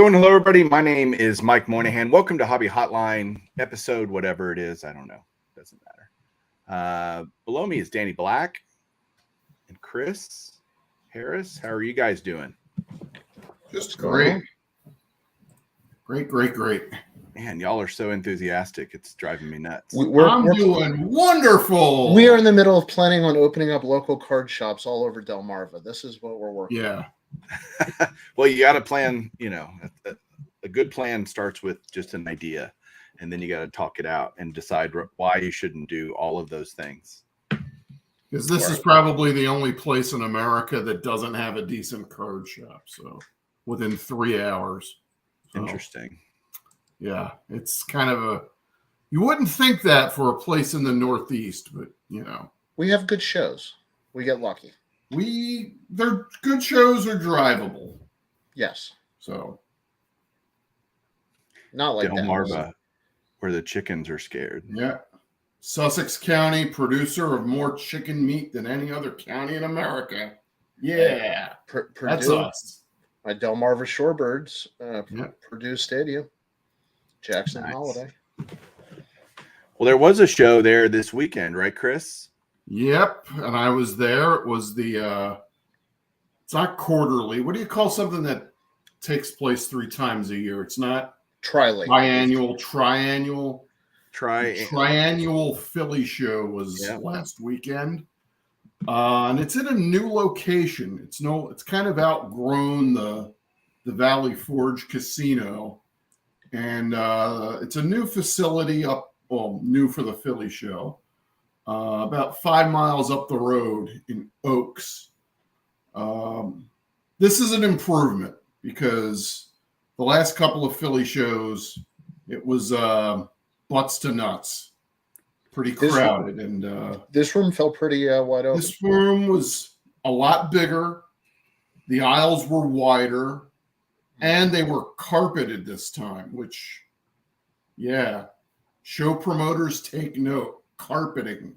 Doing hello, everybody. My name is Mike Moynihan. Welcome to Hobby Hotline, episode whatever it is. I don't know. Doesn't matter. Below me is Danny Black and Chris Harris. How are you guys doing? Just great. Great. Man, y'all are so enthusiastic. It's driving me nuts. I'm doing wonderful. We are in the middle of planning on opening up local card shops all over Delmarva. This is what we're working on. Well, you got to plan, a good plan starts with just an idea, and then you got to talk it out and decide why you shouldn't do all of those things. Because this is probably the only place in America that doesn't have a decent card shop. So within 3 hours. Interesting. Yeah, it's kind of you wouldn't think that for a place in the Northeast, but we have good shows. We get lucky. They're good shows are drivable. Yes. So not like Delmarva, where the chickens are scared. Yeah. Sussex County, producer of more chicken meat than any other county in America. Yeah. That's us. My Delmarva Shorebirds, Purdue Stadium, Jackson Holiday. Well, there was a show there this weekend, right, Chris? Yep, and I was there. It was it's not quarterly. What do you call something that takes place 3 times a year? It's not triennial. Triennial Philly show was last weekend. And it's in a new location. It's kind of outgrown the Valley Forge Casino, and it's a new facility new for the Philly show, about 5 miles up the road in Oaks. This is an improvement because the last couple of Philly shows, it was butts to nuts. Pretty crowded, and this room felt pretty wide open. This room was a lot bigger. The aisles were wider, and they were carpeted this time, which, show promoters take note. Carpeting.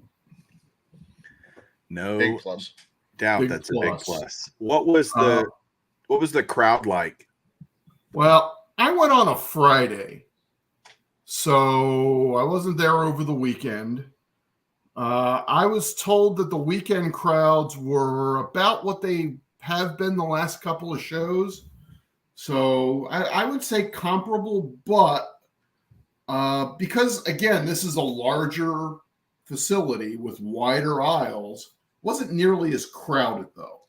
No big plus. Doubt big that's plus. A big plus. What was the crowd like? Well, I went on a Friday. So I wasn't there over the weekend. I was told that the weekend crowds were about what they have been the last couple of shows. So I would say comparable, but because, again, this is a larger facility with wider aisles, wasn't nearly as crowded, though.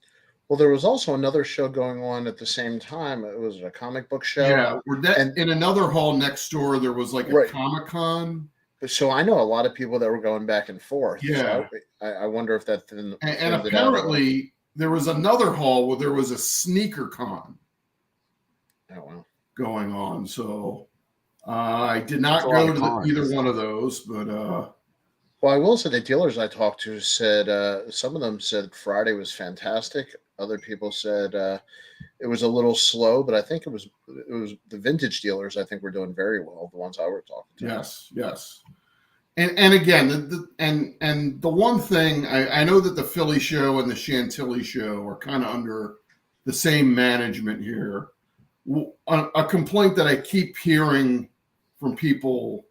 Well, there was also another show going on at the same time. It was a comic book show. Yeah, in another hall next door, there was like a Comic-Con. So I know a lot of people that were going back and forth. Yeah. So I wonder if that... And apparently, there was another hall where there was a sneaker con going on. So I did not go to either one of those, but... Well, I will say the dealers I talked to said some of them said Friday was fantastic. Other people said it was a little slow, but I think it was the vintage dealers. I think were doing very well. The ones I were talking to. Yes. And again, the one thing I know that the Philly show and the Chantilly show are kind of under the same management here. A complaint that I keep hearing from people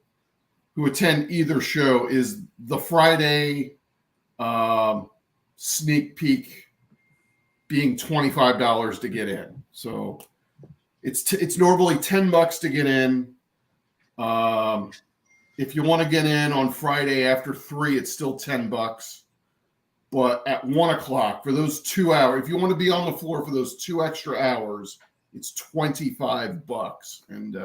who attend either show is the Friday sneak peek being $25 to get in. So it's normally $10 to get in. If you want to get in on Friday after 3, it's still $10. But at 1 o'clock for those 2 hours, if you want to be on the floor for those 2 extra hours, it's $25. And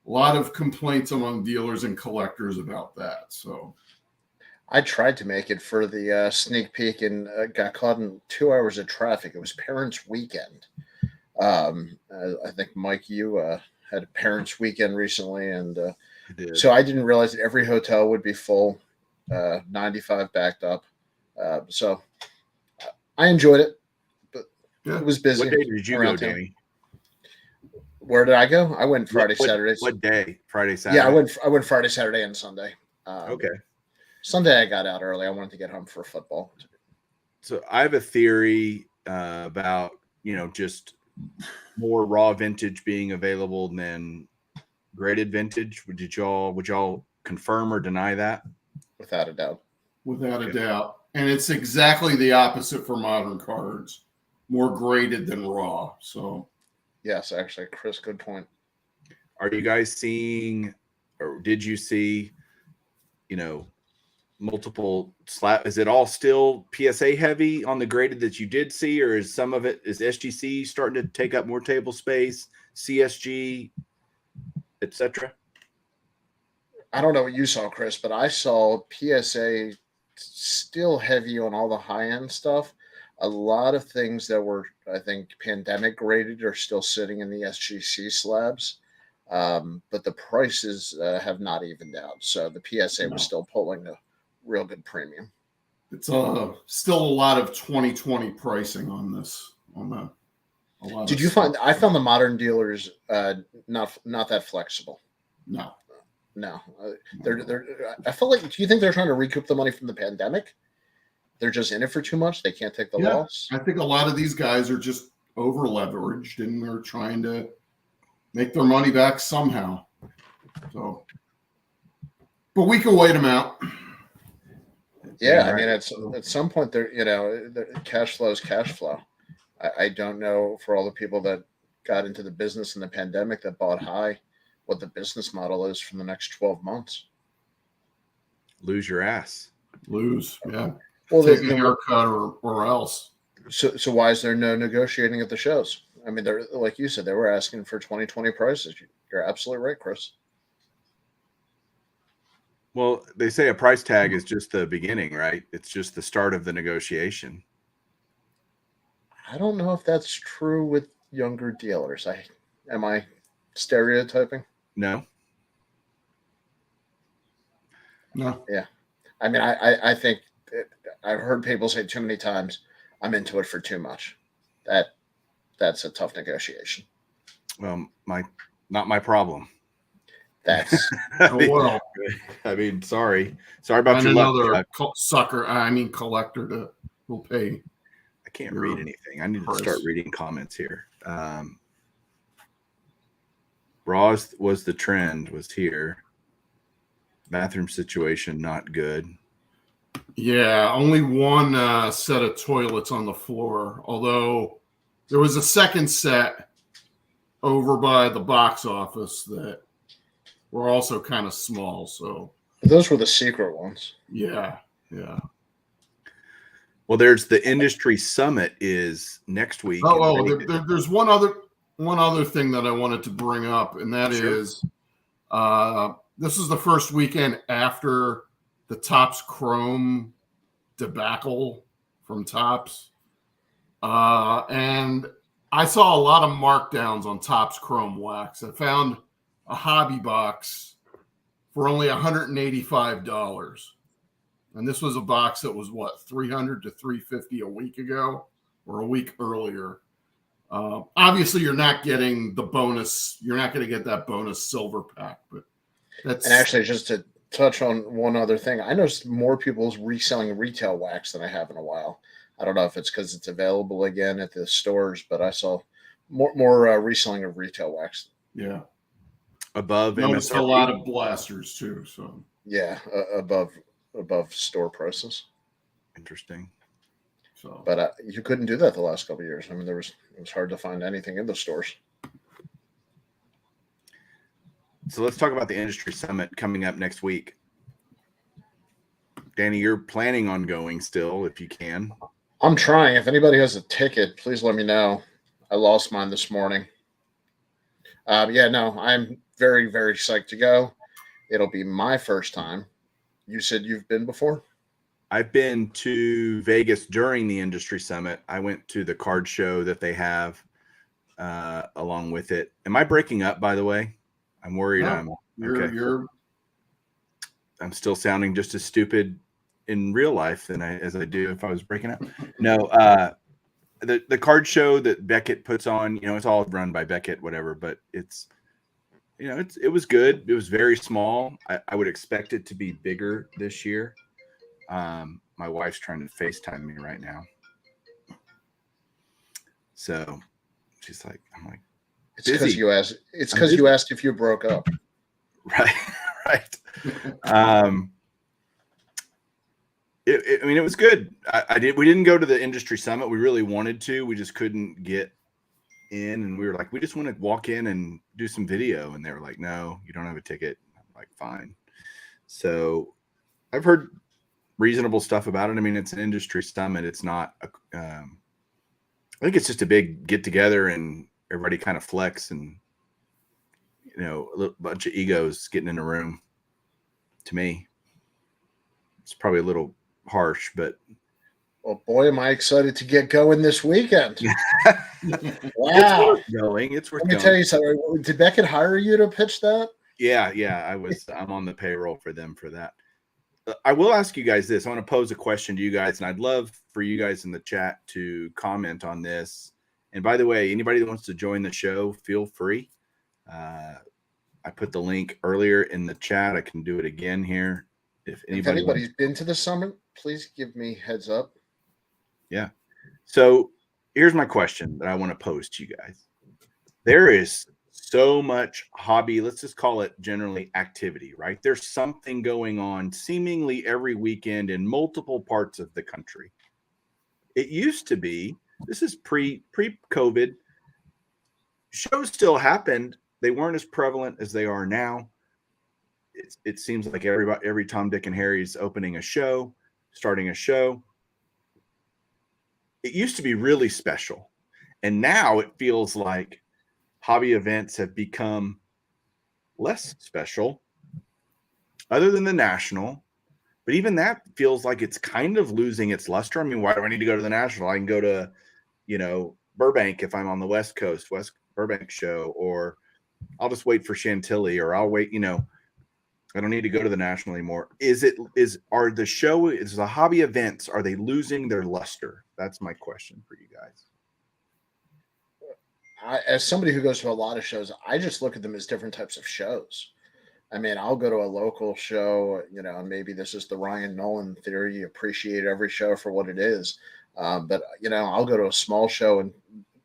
a lot of complaints among dealers and collectors about that. So I tried to make it for the sneak peek and got caught in 2 hours of traffic. It was Parents' Weekend. I think, Mike, you had a Parents' Weekend recently, and so I didn't realize that every hotel would be full, 95 backed up. So I enjoyed it, but it was busy. What day did you go, Danny? Where did I go? I went Friday, Saturday. What day? Friday, Saturday? Yeah, I went Friday, Saturday, and Sunday. Okay. Sunday I got out early. I wanted to get home for football. So I have a theory about, just more raw vintage being available than graded vintage. Would y'all confirm or deny that? Without a doubt. Without a doubt. And it's exactly the opposite for modern cards. More graded than raw. So Yes, actually, Chris, good point. Are you guys seeing, or did you see, multiple slab? Is it all still PSA heavy on the graded that you did see, or is some of it, is SGC starting to take up more table space, CSG, etc.? I don't know what you saw, Chris, but I saw PSA still heavy on all the high end stuff. A lot of things that were, I think, pandemic graded are still sitting in the SGC slabs. But the prices have not evened out. So the PSA was still pulling a real good premium. It's still a lot of 2020 pricing on this. Did you find? I found the modern dealers not that flexible. No. They're. I feel like. Do you think they're trying to recoup the money from the pandemic? They're just in it for too much. They can't take the loss. I think a lot of these guys are just over leveraged and they're trying to make their money back somehow. So, but we can wait them out. Yeah, I mean, at some point, the cash flow is cash flow. I don't know for all the people that got into the business in the pandemic that bought high, what the business model is for the next 12 months. Lose your ass. Yeah. Well, take a haircut or else. So why is there no negotiating at the shows? I mean, they're like you said, they were asking for 2020 prices. You're absolutely right, Chris. Well, they say a price tag is just the beginning, right? It's just the start of the negotiation. I don't know if that's true with younger dealers. Am I stereotyping? No. Yeah. I mean, I think I've heard people say too many times, I'm into it for too much. That's a tough negotiation. Well, not my problem. That's well. I mean, sorry about your luck. Collector will pay. I can't read anything. I need to start reading comments here. Raw was the trend, was here. Bathroom situation not good. Yeah, only one set of toilets on the floor, although there was a second set over by the box office that were also kind of small. So those were the secret ones. Yeah. Well, there's the industry summit is next week. There's one other thing that I wanted to bring up, and that is this is the first weekend after the Topps Chrome debacle from Topps. And I saw a lot of markdowns on Topps Chrome wax. I found a hobby box for only $185. And this was a box that was $300 to $350 a week ago or a week earlier. Obviously, you're not getting the bonus. You're not going to get that bonus silver pack, but that's. And actually, just to touch on one other thing, I noticed more people reselling retail wax than I have in a while. I don't know if it's because it's available again at the stores, but I saw more reselling of retail wax. Yeah. Above noticed MSRP. A lot of blasters too. So yeah, above store prices. Interesting. So, but you couldn't do that the last couple of years. I mean, it was hard to find anything in the stores. So let's talk about the industry summit coming up next week. Danny, you're planning on going still, if you can. I'm trying. If anybody has a ticket, please let me know. I lost mine this morning. I'm very, very psyched to go. It'll be my first time. You said you've been before? I've been to Vegas during the industry summit. I went to the card show that they have along with it. Am I breaking up, by the way? I'm worried. I'm still sounding just as stupid in real life as I do if I was breaking up. No, the card show that Beckett puts on, it's all run by Beckett, whatever, but it was good. It was very small. I would expect it to be bigger this year. My wife's trying to FaceTime me right now. So She's like, I'm like, It's because busy. you asked. It's I'm because you busy. asked if you broke up. Right. Right. I mean, it was good. We didn't go to the industry summit. We really wanted to. We just couldn't get in, and we were like, we just want to walk in and do some video. And they were like, no, you don't have a ticket. I'm like, fine. So I've heard reasonable stuff about it. I mean, it's an industry summit. It's not, I think it's just a big get together and everybody kind of flex and, a bunch of egos getting in a room. To me, it's probably a little harsh, but Well, boy, am I excited to get going this weekend. It's Wow. worth going. It's worth Let me going. tell you something. Did Beckett hire you to pitch that? Yeah. I'm on the payroll for them for that. I will ask you guys this. I want to pose a question to you guys, and I'd love for you guys in the chat to comment on this. And by the way, anybody that wants to join the show, feel free. I put the link earlier in the chat. I can do it again here. If anybody's been to the summit, please give me heads up. Yeah. So here's my question that I want to pose to you guys. There is so much hobby, let's just call it generally activity, right? There's something going on seemingly every weekend in multiple parts of the country. It used to be, this is pre-COVID, shows still happened. They weren't as prevalent as they are now. It seems like every Tom, Dick, and Harry is opening a show, starting a show. It used to be really special. And now it feels like hobby events have become less special other than the national. But even that feels like it's kind of losing its luster. I mean, why do I need to go to the national? I can go to, Burbank if I'm on the West Coast, West Burbank show, or I'll just wait for Chantilly, or I'll wait, I don't need to go to the national anymore. Is the hobby events, are they losing their luster? That's my question for you guys. As somebody who goes to a lot of shows, I just look at them as different types of shows. I mean, I'll go to a local show, maybe this is the Ryan Nolan theory. You appreciate every show for what it is. But I'll go to a small show and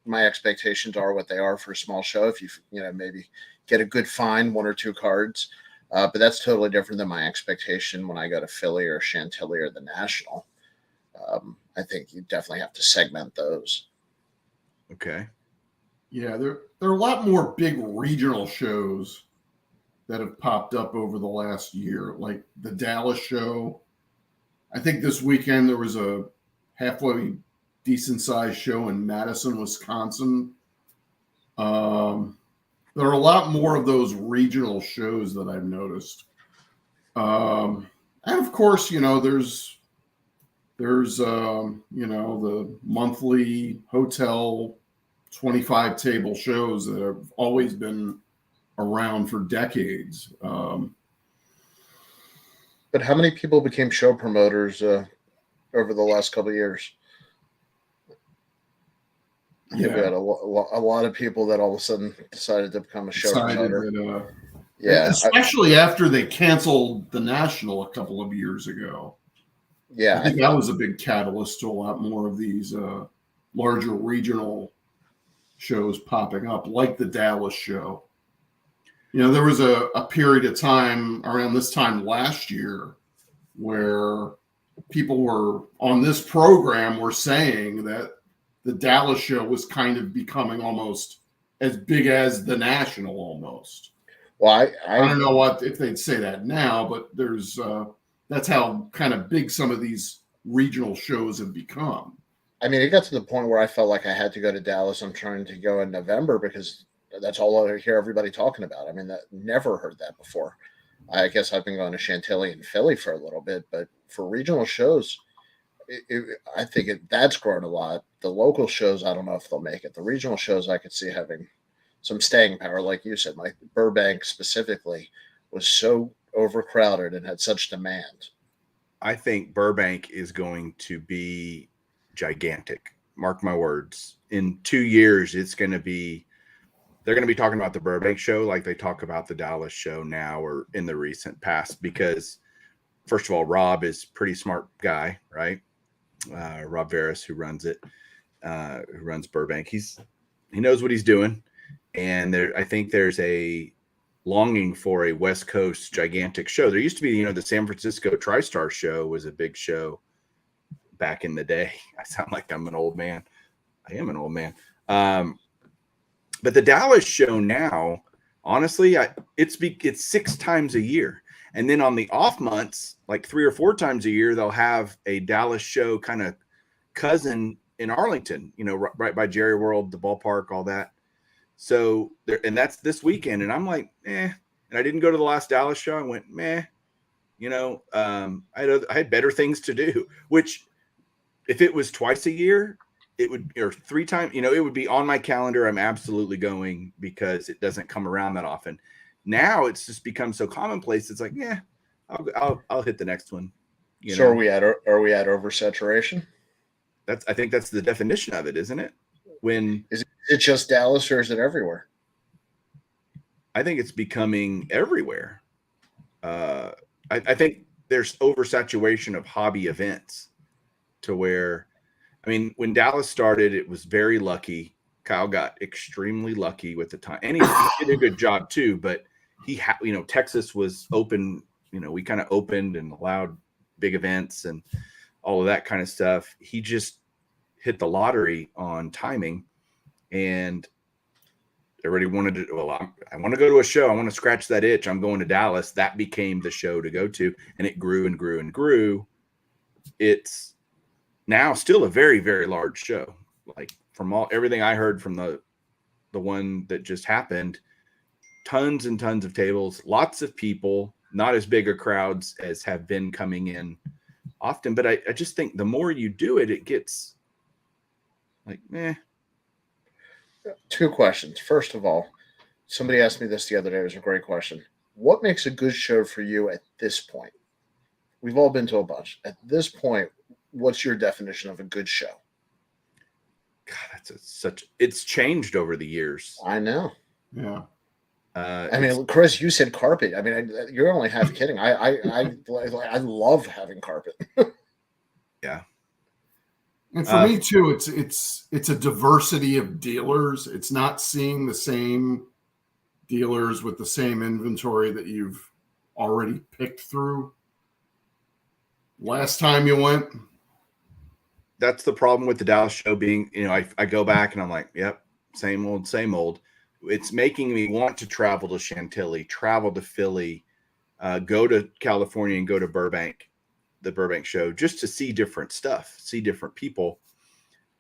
my expectations are what they are for a small show. If you, maybe get a good find, one or two cards. But that's totally different than my expectation when I go to Philly or Chantilly or the National. I think you definitely have to segment those. Okay. Yeah, there are a lot more big regional shows that have popped up over the last year, like the Dallas show. I think this weekend there was a halfway decent-sized show in Madison, Wisconsin. There are a lot more of those regional shows that I've noticed. And of course, there's the monthly hotel 25 table shows that have always been around for decades. But how many people became show promoters over the last couple of years? Yeah, we had a lot of people that all of a sudden decided to become a show promoter. Especially after they canceled the National a couple of years ago. Yeah, I think that was a big catalyst to a lot more of these larger regional shows popping up, like the Dallas show. There was a period of time around this time last year where people were on this program were saying that the Dallas show was kind of becoming almost as big as the National almost. Well, I don't know if they'd say that now, but there's that's how kind of big some of these regional shows have become. I mean, it got to the point where I felt like I had to go to Dallas. I'm trying to go in November because that's all I hear everybody talking about. I mean, never heard that before. I guess I've been going to Chantilly and Philly for a little bit, but for regional shows, I think that's grown a lot. The local shows, I don't know if they'll make it. The regional shows, I could see having some staying power, like you said. Like Burbank specifically was so overcrowded and had such demand. I think Burbank is going to be gigantic. Mark my words. In 2 years, they're going to be talking about the Burbank show like they talk about the Dallas show now or in the recent past, because first of all, Rob is a pretty smart guy, right? Rob Veras, who runs it, who runs Burbank. He's he knows what he's doing, and I think there's a longing for a West Coast gigantic show. There used to be, the San Francisco TriStar show was a big show back in the day. I sound like I'm an old man. I am an old man. But the Dallas show now, honestly, it's 6 times a year. And then on the off months, like 3 or 4 times a year, they'll have a Dallas show kind of cousin in Arlington, right by Jerry World, the ballpark, all that. So there, and that's this weekend. And I'm like, and I didn't go to the last Dallas show. I went, meh, I had better things to do, which if it was twice a year, it would, or 3 times, it would be on my calendar. I'm absolutely going because it doesn't come around that often. Now it's just become so commonplace. It's like, I'll hit the next one. So are we at oversaturation? I think that's the definition of it, isn't it? Is it just Dallas or is it everywhere? I think it's becoming everywhere. I think there's oversaturation of hobby events to where, when Dallas started, it was very lucky. Kyle got extremely lucky with the time, and he did a good job too. But Texas was open. We kind of opened and allowed big events and all of that kind of stuff. He just hit the lottery on timing, and everybody wanted to. Well, I want to go to a show. I want to scratch that itch. I'm going to Dallas. That became the show to go to, and it grew and grew and grew. It's now still a very, very large show. Like from everything I heard from the one that just happened, tons and tons of tables, lots of people, not as big a crowds as have been coming in often. But I just think the more you do it, it gets like, meh. 2 questions. First of all, somebody asked me this the other day. It was a great question. What makes a good show for you at this point? We've all been to a bunch. At this point, what's your definition of a good show? God, it's changed over the years. I know. Yeah. Chris, you said carpet. You're only half kidding. I love having carpet. Yeah. And for me too, it's a diversity of dealers. It's not seeing the same dealers with the same inventory that you've already picked through. Last time you went. That's the problem with the Dallas show being, I go back and I'm like, yep, same old, same old. It's making me want to travel to Chantilly, travel to Philly, go to California and go to Burbank, the Burbank show, just to see different stuff, see different people.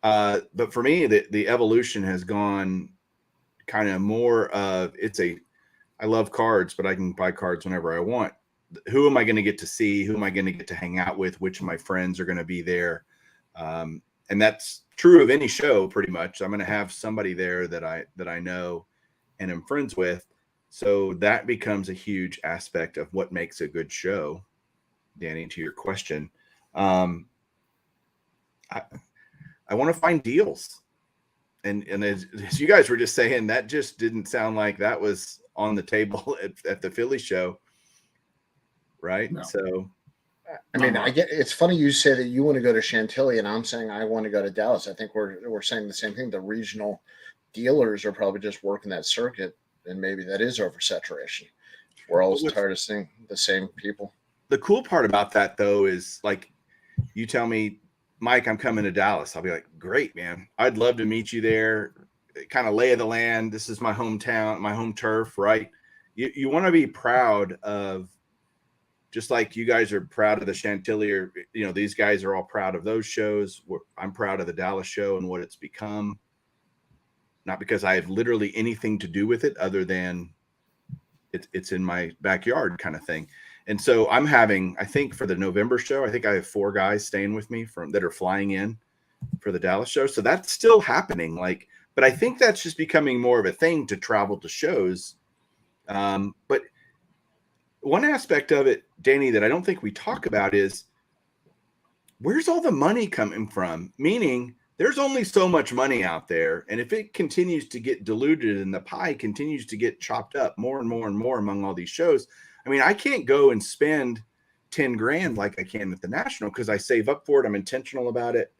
But for me, the evolution has gone kind of more of I love cards, but I can buy cards whenever I want. Who am I going to get to see? Who am I going to get to hang out with? Which of my friends are going to be there? And that's true of any show, pretty much. I'm going to have somebody there that I know and am friends with. So that becomes a huge aspect of what makes a good show. Danny, to your question, I want to find deals, and as you guys were just saying, that just didn't sound like that was on the table at the Philly show, right? No. So. I get it's funny you say that you want to go to Chantilly and I'm saying I want to go to Dallas. I think we're saying the same thing. The regional dealers are probably just working that circuit, and maybe that is oversaturation. We're all tired of seeing the same people. The cool part about that though is, like, you tell me, Mike, I'm coming to Dallas. I'll be like, great, man. I'd love to meet you there. Kind of lay of the land. This is my hometown, my home turf, right? You want to be proud of. Just like you guys are proud of the Chantilly, or these guys are all proud of those shows. I'm proud of the Dallas show and what it's become. Not because I have literally anything to do with it, other than it's in my backyard kind of thing. And so I'm having, I think for the November show, I think I have 4 guys staying with me that are flying in for the Dallas show. So that's still happening. But I think that's just becoming more of a thing to travel to shows. But one aspect of it, Danny, that I don't think we talk about is, where's all the money coming from? Meaning there's only so much money out there. And if it continues to get diluted and the pie continues to get chopped up more and more and more among all these shows, I can't go and spend 10 grand like I can at the National because I save up for it. I'm intentional about it.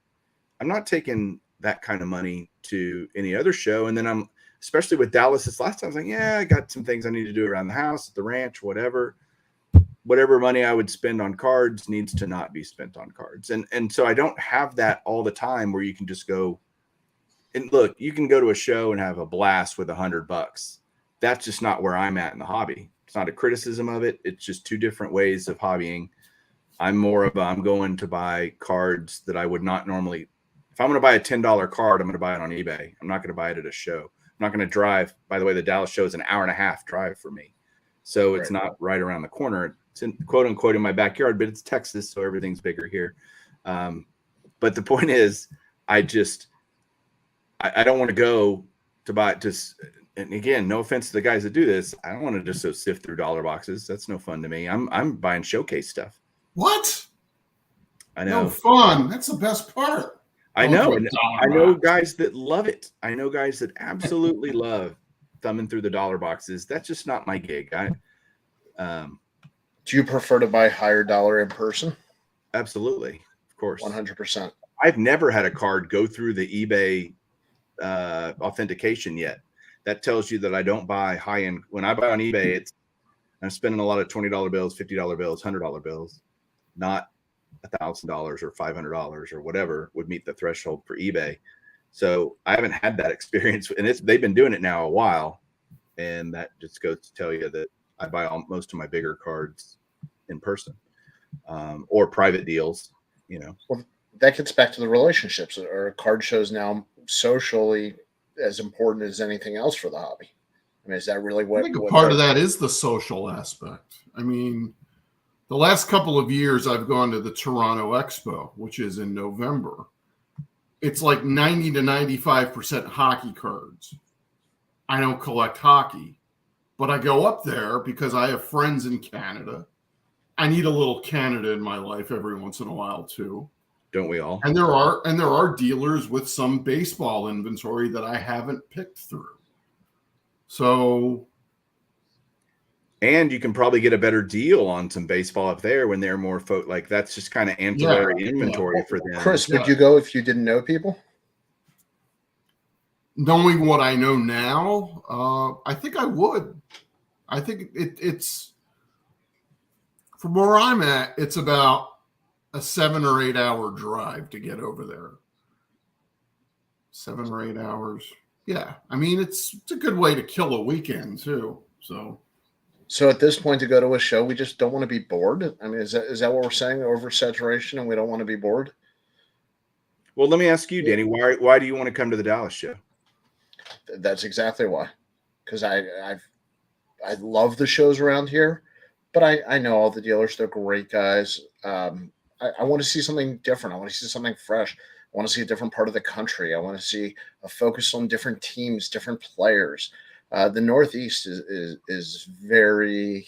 I'm not taking that kind of money to any other show. And then I'm, especially with Dallas this last time, I was like, yeah, I got some things I need to do around the house, at the ranch, whatever money I would spend on cards needs to not be spent on cards. And so I don't have that all the time where you can just go and look, you can go to a show and have a blast with $100. That's just not where I'm at in the hobby. It's not a criticism of it. It's just two different ways of hobbying. I'm more of I'm going to buy cards that I would not normally. If I'm going to buy a $10 card, I'm going to buy it on eBay. I'm not going to buy it at a show. I'm not going to drive. By the way, the Dallas show is an hour and a half drive for me. So it's not right around the corner. It's in, quote unquote in my backyard, but it's Texas, so everything's bigger here. But the point is, I don't want to go to buy just. And again, no offense to the guys that do this, I don't want to just sift through dollar boxes. That's no fun to me. I'm buying showcase stuff. What? I know. No fun. That's the best part. I know. And I know guys that love it. I know guys that absolutely love thumbing through the dollar boxes. That's just not my gig. Do you prefer to buy higher dollar in person? Absolutely. Of course. 100%. I've never had a card go through the eBay authentication yet. That tells you that I don't buy high end. When I buy on eBay, I'm spending a lot of $20 bills, $50 bills, $100 bills, not $1,000 or $500 or whatever would meet the threshold for eBay. So I haven't had that experience, and they've been doing it now a while, and that just goes to tell you that I buy most of my bigger cards in person or private deals. Well, that gets back to the relationships. Are card shows now socially as important as anything else for the hobby? I mean, is that really what? I think a part of that is the social aspect. I mean, the last couple of years I've gone to the Toronto Expo, which is in November. It's like 90 to 95% hockey cards. I don't collect hockey, but I go up there because I have friends in Canada. I need a little Canada in my life every once in a while too. Don't we all? And there are dealers with some baseball inventory that I haven't picked through. So, and you can probably get a better deal on some baseball up there when they're more like that's just kind of ancillary inventory for them. Chris, would you go if you didn't know people? Knowing what I know now, I think I would. I think it's from where I'm at, it's about a 7 or 8 hour drive to get over there. 7 or 8 hours. Yeah. I mean, it's a good way to kill a weekend too. So at this point to go to a show, we just don't want to be bored. I mean, is that what we're saying? Oversaturation and we don't want to be bored? Well, let me ask you, Danny, why do you want to come to the Dallas show? That's exactly why. Because I love the shows around here, but I know all the dealers. They're great guys. I want to see something different. I want to see something fresh. I want to see a different part of the country. I want to see a focus on different teams, different players. The Northeast is very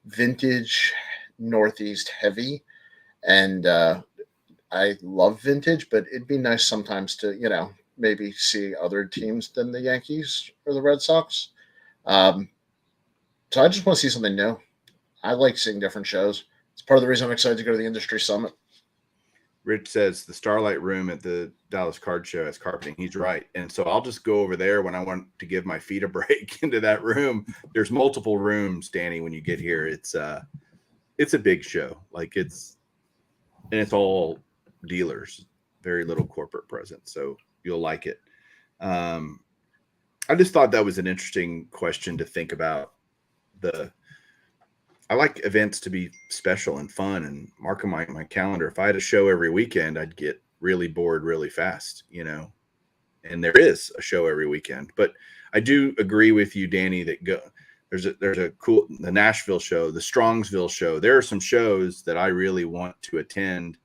vintage Northeast heavy, and I love vintage, but it'd be nice sometimes to maybe see other teams than the Yankees or the Red Sox. So I just want to see something new. I like seeing different shows. It's part of the reason I'm excited to go to the industry summit. Rich says the Starlight Room at the Dallas Card Show has carpeting. He's right. And so I'll just go over there when I want to give my feet a break into that room. There's multiple rooms, Danny, when you get here. It's a big show. It's all dealers, very little corporate presence. So you'll like it. I just thought that was an interesting question to think about. I like events to be special and fun and mark on my calendar. If I had a show every weekend, I'd get really bored really fast, and there is a show every weekend. But I do agree with you, Danny, that there's a cool, the Nashville show, the Strongsville show. There are some shows that I really want to attend.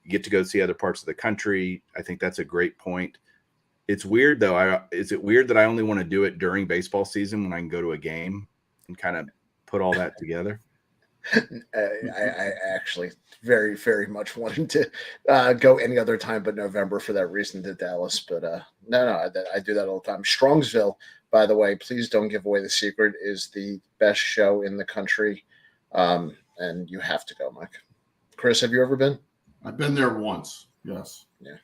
You get to go see other parts of the country. I think that's a great point. It's weird though. Is it weird that I only want to do it during baseball season when I can go to a game and kind of put all that together? I actually very, very much wanted to go any other time but November for that reason to Dallas. But no, I do that all the time. Strongsville, by the way, please don't give away the secret, is the best show in the country. And you have to go, Mike. Chris, have you ever been? I've been there once. Yes. Yeah.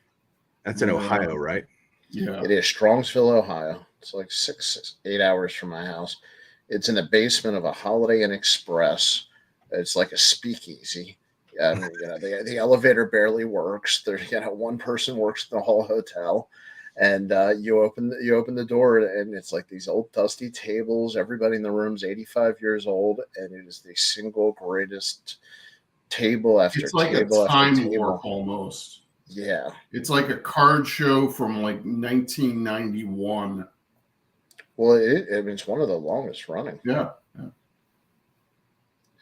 That's in Ohio, right? Yeah. It is Strongsville, Ohio. It's like 8 hours from my house. It's in the basement of a Holiday Inn Express. It's like a speakeasy. The elevator barely works. There's one person works in the whole hotel, and you open the door, and it's like these old dusty tables. Everybody in the room's 85 years old, and it is the single greatest table after It's like table a after time table. warp almost. Yeah. It's like a card show from like 1991. Well, it's one of the longest running. Yeah.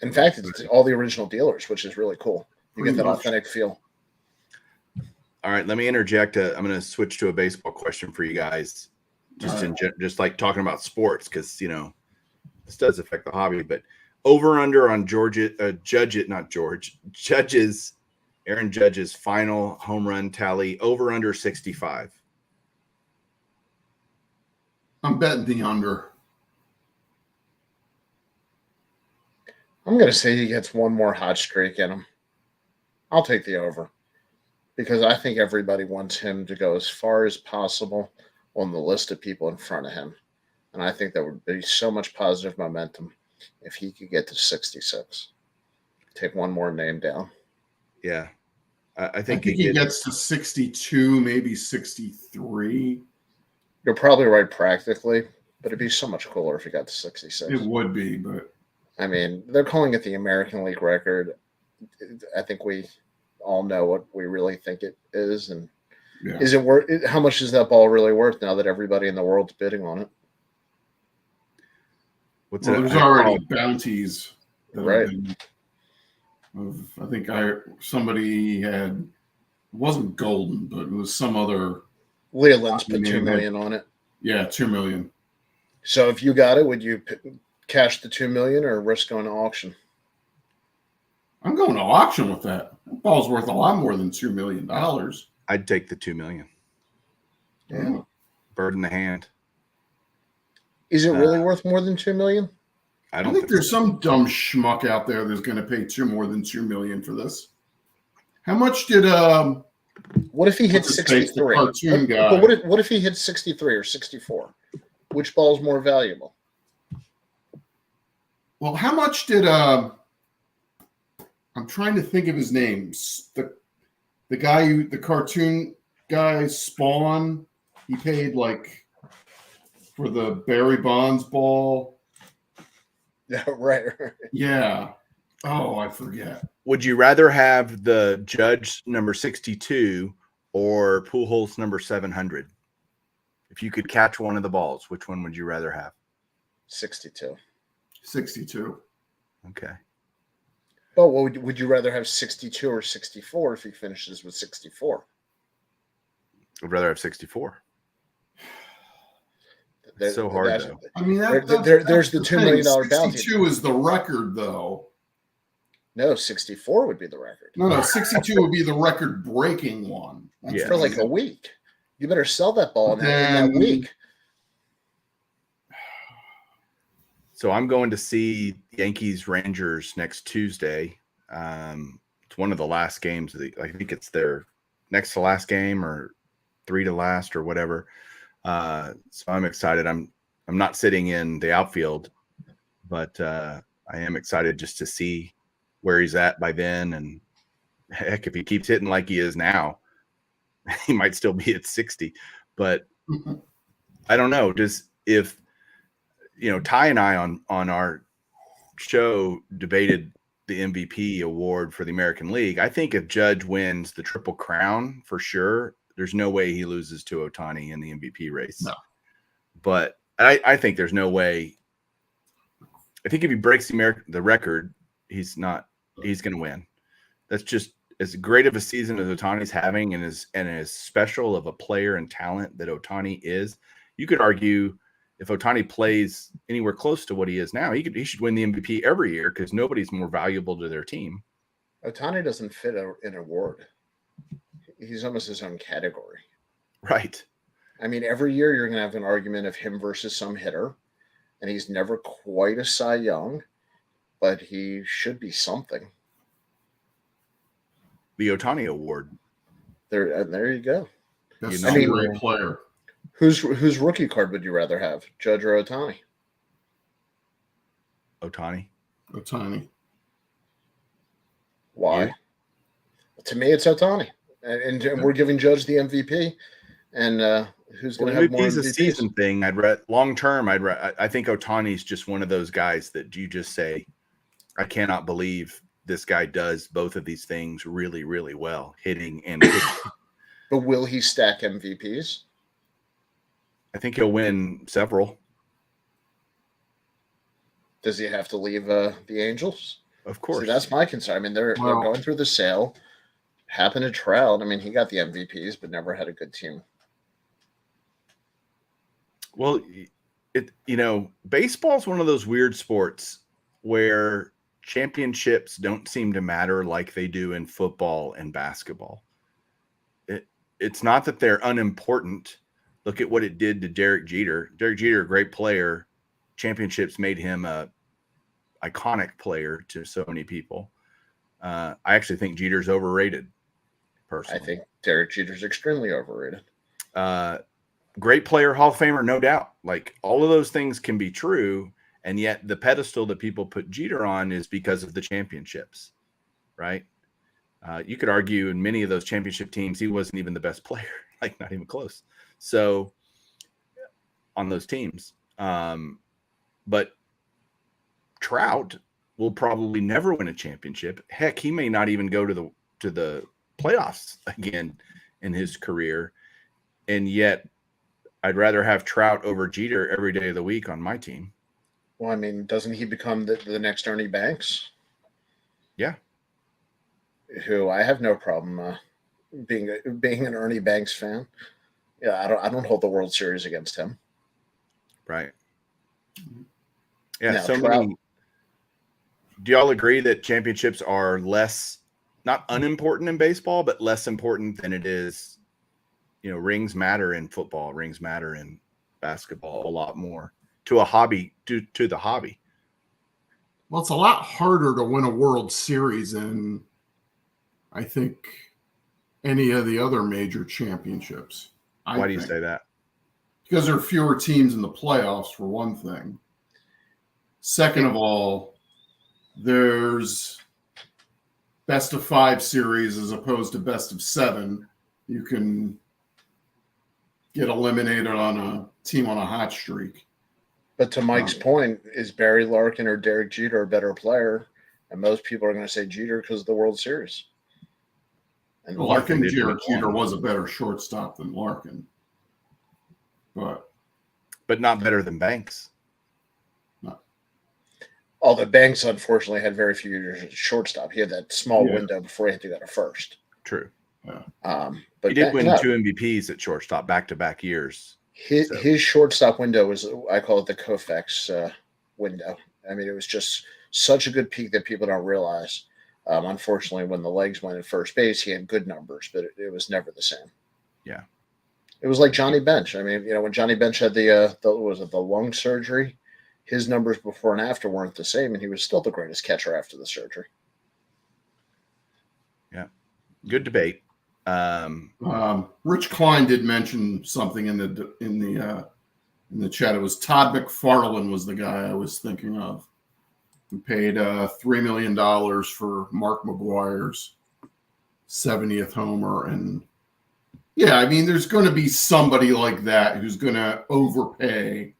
In fact, it's all the original dealers, which is really cool. You Pretty get that much. authentic feel. All right, let me interject. I'm going to switch to a baseball question for you guys, just like talking about sports, because this does affect the hobby. But over under on Aaron Judge's final home run tally, over under 65. I'm betting the under. I'm going to say he gets one more hot streak in him. I'll take the over because I think everybody wants him to go as far as possible on the list of people in front of him. And I think that would be so much positive momentum if he could get to 66. Take one more name down. Yeah. I think think he gets to 62, maybe 63. You're probably right practically, but it'd be so much cooler if he got to 66. It would be, but I mean, they're calling it the American League record. I think we all know what we really think it is, and is it worth? How much is that ball really worth now that everybody in the world's bidding on it? There's already bounties, right? I think somebody had, it wasn't Golden, but it was some other. Leland's put $2 million on it. Yeah, $2 million. So if you got it, would you cash the $2 million or risk going to auction? I'm going to auction with that. That ball's worth a lot more than $2 million. I'd take the $2 million. Yeah. Bird in the hand. Is it really worth more than $2 million? I think there's some dumb schmuck out there that's going to pay more than $2 million for this. How much did what if he hit 63? Cartoon guy. But what if he hit 63 or 64? Which ball is more valuable? Well, how much did I'm trying to think of his name. The guy the cartoon guy Spawn, he paid like for the Barry Bonds ball. Yeah, right. Yeah. Oh, I forget. Would you rather have the Judge number 62 or Pujols number 700? If you could catch one of the balls, which one would you rather have? 62. 62. Okay. Well, would you rather have 62 or 64 if he finishes with 64? I'd rather have 64. It's so hard, though. I mean, there's the $2 million bounty. 62 is the record, though. No, 64 would be the record. No, 62 would be the record-breaking one. For like a week. You better sell that ball in that week. So I'm going to see Yankees Rangers next Tuesday. It's one of the last games. I think it's their next to last game or 3 to last or whatever. So I'm excited. I'm not sitting in the outfield, but I am excited just to see where he's at by then. And heck, if he keeps hitting like he is now, he might still be at 60. But I don't know. If Ty and I on our show debated the MVP award for the American League. I think if Judge wins the Triple Crown for sure, there's no way he loses to Ohtani in the MVP race. No. But I think there's no way. I think if he breaks the record, he's going to win. That's just as great of a season as Ohtani's having and as special of a player and talent that Ohtani is. You could argue if Ohtani plays anywhere close to what he is now, he should win the MVP every year because nobody's more valuable to their team. Ohtani doesn't fit an award. He's almost his own category. Right. I mean, every year you're going to have an argument of him versus some hitter, and he's never quite a Cy Young, but he should be something. The Ohtani Award. There you go. Best I mean, great player. Whose rookie card would you rather have, Judge or Ohtani? Ohtani. Ohtani. Why? You? To me, it's Ohtani, and we're giving Judge the MVP. And who's going to have more MVP's a MVPs? season thing. Long term. I think Ohtani's just one of those guys that you just say, I cannot believe this guy does both of these things really, really well, hitting and pitching. But will he stack MVPs? I think he'll win several. Does he have to leave the Angels? Of course. See, that's my concern. I mean, they're going through the sale. Happened to Trout. I mean, he got the MVPs, but never had a good team. Well, baseball is one of those weird sports where championships don't seem to matter like they do in football and basketball. It's not that they're unimportant. Look at what it did to Derek Jeter. Derek Jeter, a great player. Championships made him a iconic player to so many people. I actually think Jeter's overrated, personally. I think Derek Jeter's extremely overrated. Great player, Hall of Famer, no doubt. Like, all of those things can be true, and yet the pedestal that people put Jeter on is because of the championships, right? You could argue in many of those championship teams, he wasn't even the best player, like not even close. So on those teams, but Trout will probably never win a championship. Heck, he may not even go to the playoffs again in his career. And yet I'd rather have Trout over Jeter every day of the week on my team. Well, I mean, doesn't he become the next Ernie Banks? Yeah. Who I have no problem being an Ernie Banks fan. Yeah, I don't hold the World Series against him. Right. Yeah, now, so Trout, many. Do y'all agree that championships are less, not unimportant in baseball, but less important than it is? Rings matter in football. Rings matter in basketball a lot more to a hobby, to the hobby. Well, it's a lot harder to win a World Series than I think any of the other major championships. Why do you say that? Because there are fewer teams in the playoffs, for one thing. Second of all, there's best of 5 series as opposed to best of 7. You can get eliminated on a team on a hot streak. But to Mike's point, is Barry Larkin or Derek Jeter a better player? And most people are going to say Jeter because of the World Series. And Well, I think Jeter was a better shortstop than Larkin. But not better than Banks. No. Although Banks, unfortunately, had very few years at shortstop. He had that small window before he had to go to first. True. Yeah. But he did win 2 MVPs at shortstop back-to-back years. His shortstop window was, I call it the Koufax window. I mean, it was just such a good peak that people don't realize. Unfortunately, when the legs went at first base, he had good numbers, but it was never the same. Yeah. It was like Johnny Bench. I mean, when Johnny Bench had the lung surgery, his numbers before and after weren't the same, and he was still the greatest catcher after the surgery. Yeah. Good debate. Rich Klein did mention something in the chat. It was Todd McFarlane was the guy I was thinking of. Who paid $3 million for Mark McGwire's 70th homer. And yeah, I mean, there's going to be somebody like that who's going to overpay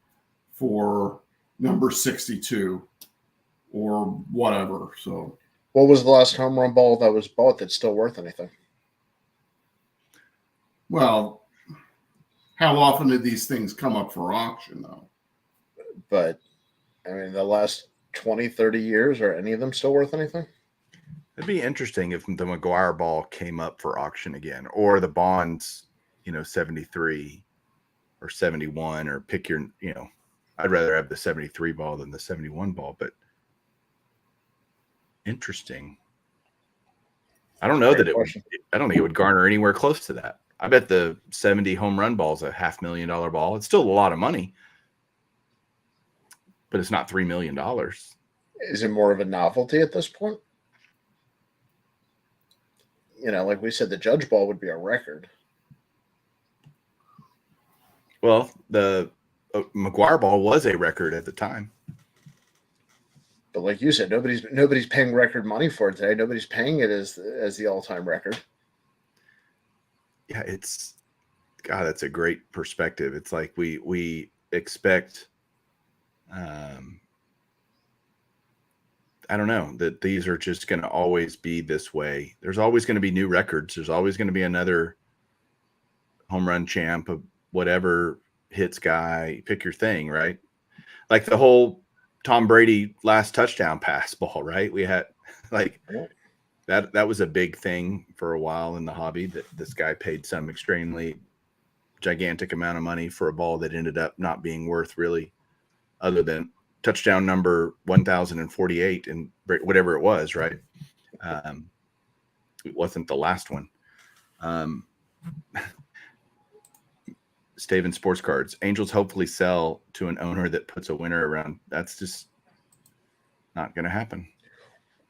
for number 62 or whatever. So, what was the last home run ball that was bought that's still worth anything? Well, how often did these things come up for auction, though? But, I mean, the last 20, 30 years, are any of them still worth anything? It'd be interesting if the McGuire ball came up for auction again, or the Bonds, 73 or 71, or pick your, I'd rather have the 73 ball than the 71 ball, but interesting. I don't know that I don't think it would garner anywhere close to that. I bet the 70 home run ball is a $500,000 ball. It's still a lot of money, but it's not $3 million. Is it more of a novelty at this point? Like we said, the Judge ball would be a record. Well, the McGuire ball was a record at the time. But like you said, nobody's paying record money for it today. Nobody's paying it as the all-time record. Yeah, that's a great perspective. It's like we expect, I don't know, that these are just going to always be this way. There's always going to be new records. There's always going to be another home run champ, of whatever hits guy, pick your thing, right? Like the whole Tom Brady last touchdown pass ball, right? We had like that was a big thing for a while in the hobby, that this guy paid some extremely gigantic amount of money for a ball that ended up not being worth really, other than touchdown number 1048 and whatever it was, right? It wasn't the last one. Staven Sports Cards. Angels hopefully sell to an owner that puts a winner around. That's just not going to happen.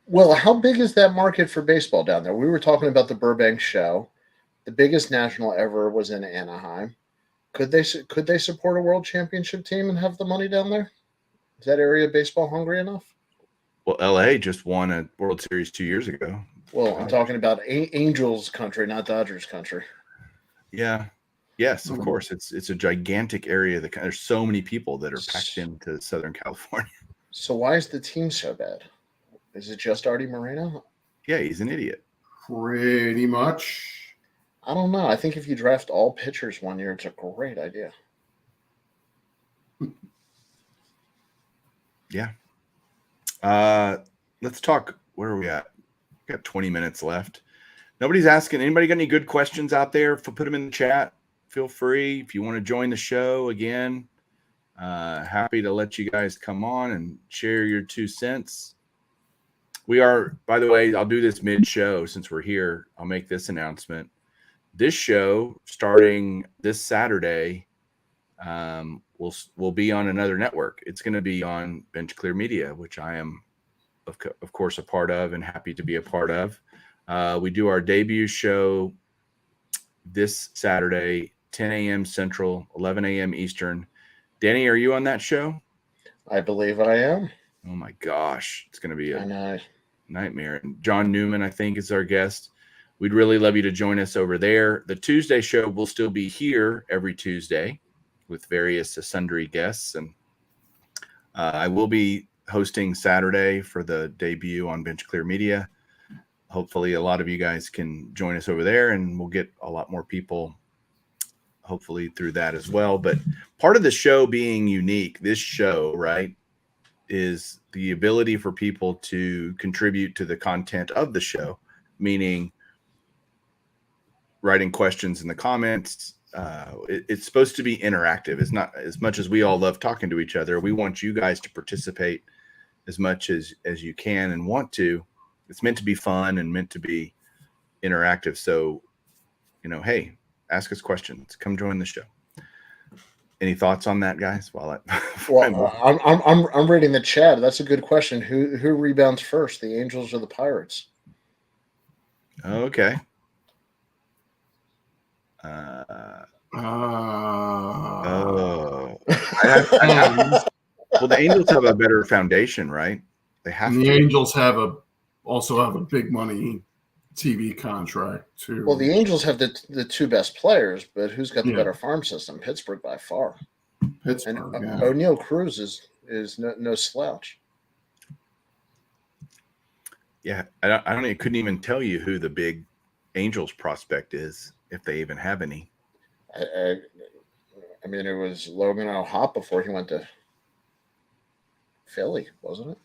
Well, how big is that market for baseball down there? We were talking about the Burbank show. The biggest national ever was in Anaheim. Could they support a world championship team and have the money down there? Is that area baseball hungry enough? Well, LA just won a World Series 2 years ago. Well, I'm talking about Angels country, not Dodgers country. Yeah. Yes, of course. It's a gigantic area. There's so many people that are packed into Southern California. So why is the team so bad? Is it just Artie Moreno? Yeah, he's an idiot. Pretty much. I don't know. I think if you draft all pitchers one year, it's a great idea. Yeah. Let's talk. Where are we at? We got 20 minutes left. Nobody's asking. Anybody got any good questions out there? Put them in the chat. Feel free. If you want to join the show again, happy to let you guys come on and share your 2 cents. We are, by the way, I'll do this mid-show since we're here. I'll make this announcement. This show, starting this Saturday, will be on another network. It's going to be on Bench Clear Media, which I am, of course, a part of and happy to be a part of. We do our debut show this Saturday, 10 a.m. Central, 11 a.m. Eastern. Danny, are you on that show? I believe I am. Oh, my gosh. It's going to be a nightmare. And John Newman, I think, is our guest. We'd really love you to join us over there. The Tuesday show will still be here every Tuesday with various sundry guests. And I will be hosting Saturday for the debut on Bench Clear Media. Hopefully a lot of you guys can join us over there, and we'll get a lot more people hopefully through that as well. But part of the show being unique, this show, right, is the ability for people to contribute to the content of the show, meaning writing questions in the comments. It's supposed to be interactive. It's not, as much as we all love talking to each other, we want you guys to participate as much as you can and want to. It's meant to be fun and meant to be interactive. So, hey, ask us questions. Come join the show. Any thoughts on that, guys? I'm reading the chat. That's a good question. Who rebounds first, the Angels or the Pirates? Okay. Well, the Angels have a better foundation, right? They have. And the Angels also have a big money TV contract too. Well, the Angels have the 2 best players, but who's got the better farm system? Pittsburgh by far. Pittsburgh. And O'Neal Cruz is no slouch. Yeah, I couldn't even tell you who the big Angels prospect is, if they even have any. I mean, it was Logan O'Hoppe before he went to Philly, wasn't it?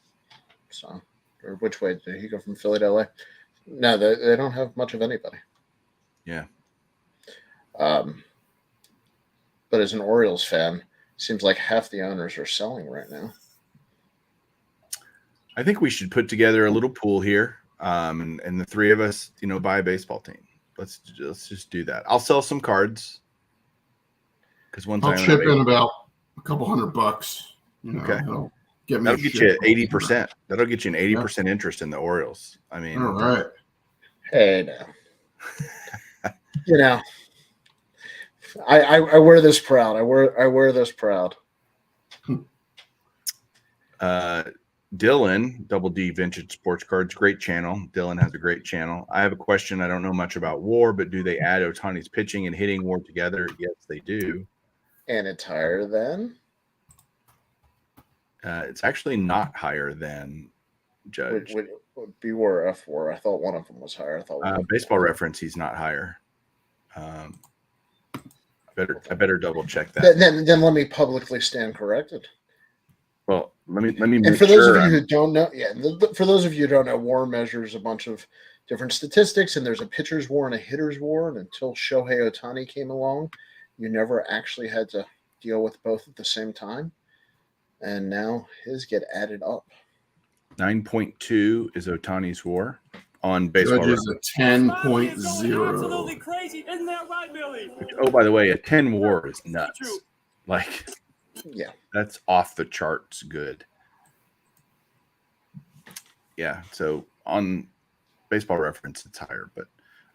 So, or which way did he go from Philly to LA? No, they don't have much of anybody. Yeah. But as an Orioles fan, seems like half the owners are selling right now. I think we should put together a little pool here, and the 3 of us, buy a baseball team. Let's just do that. I'll sell some cards because I'll chip in about a couple $100. Okay. That'll get you 80%. That'll get you an 80% interest in the Orioles. I mean, all right. Hey, now. I wear this proud. I wear this proud. Dylan, Double D Vintage Sports Cards, great channel. Dylan has a great channel. I have a question. I don't know much about WAR, but do they add Ohtani's pitching and hitting WAR together? Yes, they do. And it's higher than? It's actually not higher than Judge. Would be WAR or F4? I thought one of them was higher. I thought Baseball Reference, he's not higher. I better double check that. Then let me publicly stand corrected. Well, let me. And for those of you who don't know, for those of you who don't know, WAR measures a bunch of different statistics, and there's a pitcher's WAR and a hitter's WAR. And until Shohei Ohtani came along, you never actually had to deal with both at the same time. And now his get added up. 9.2 is Ohtani's WAR on Baseball Judge is a 10.0. Absolutely crazy, isn't that right, Billy? Oh, by the way, a 10 WAR is nuts. Like, yeah, that's off the charts good. Yeah, so on Baseball Reference, it's higher, but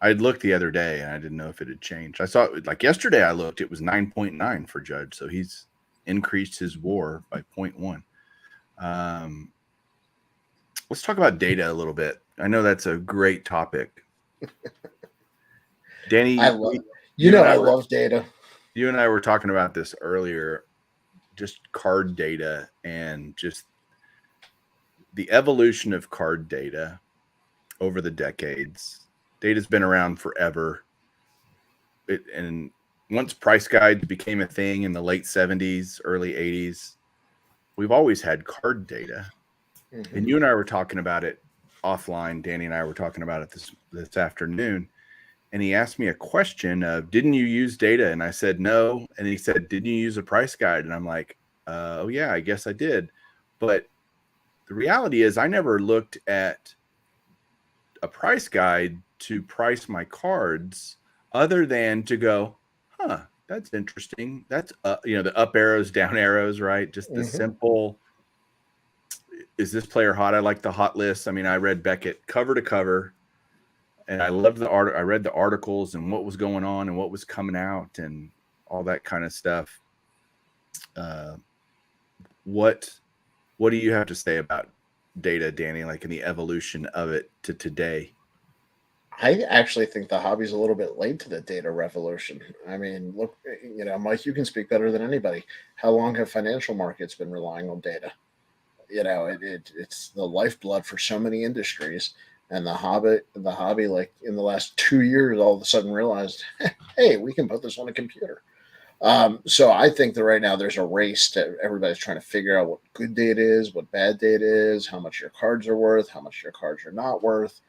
I had looked the other day and I didn't know if it had changed. I saw it like yesterday. I looked; it was 9.9 for Judge, so he's increased his WAR by 0.1. Let's talk about data a little bit. I know that's a great topic. Danny, I love data. You and I were talking about this earlier, just card data and just the evolution of card data over the decades. Data's been around forever. And once price guides became a thing in the late 70s, early 80s, we've always had card data. Mm-hmm. And you and I were talking about it offline. Danny and I were talking about it this afternoon. And he asked me a question of, didn't you use data? And I said, no. And he said, didn't you use a price guide? And I'm like, oh, yeah, I guess I did. But the reality is I never looked at a price guide to price my cards other than to go, that's interesting. That's, the up arrows, down arrows, right? Just the simple, is this player hot? I like the hot list. I mean, I read Beckett cover to cover. And I loved the art. I read the articles and what was going on and what was coming out and all that kind of stuff. What do you have to say about data, Danny? Like in the evolution of it to today? I actually think the hobby's a little bit late to the data revolution. I mean, look, Mike, you can speak better than anybody. How long have financial markets been relying on data? It's the lifeblood for so many industries. And the hobby, like in the last 2 years, all of a sudden realized, hey, we can put this on a computer. So I think that right now there's a race to everybody's trying to figure out what good data is, what bad data is, how much your cards are worth, how much your cards are not worth.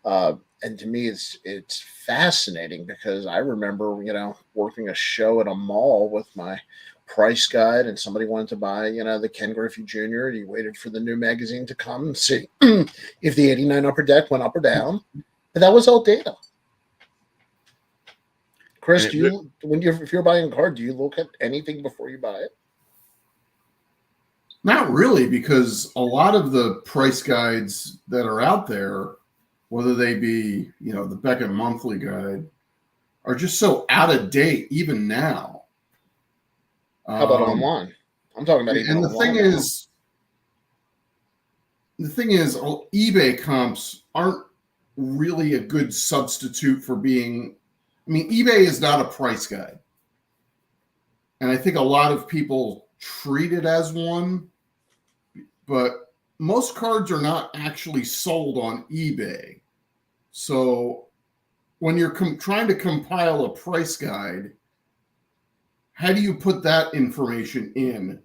And to me, it's fascinating because I remember, working a show at a mall with my price guide and somebody wanted to buy, the Ken Griffey Jr. and he waited for the new magazine to come and see if the 89 upper deck went up or down. But that was all data. Chris, if you're buying a card, do you look at anything before you buy it? Not really, because a lot of the price guides that are out there, whether they be, the Beckett Monthly Guide, are just so out of date even now. How about online? I'm talking about even and online. The thing is, eBay comps aren't really a good substitute for being. I mean, eBay is not a price guide, and I think a lot of people treat it as one. But most cards are not actually sold on eBay, so when you're trying to compile a price guide, how do you put that information in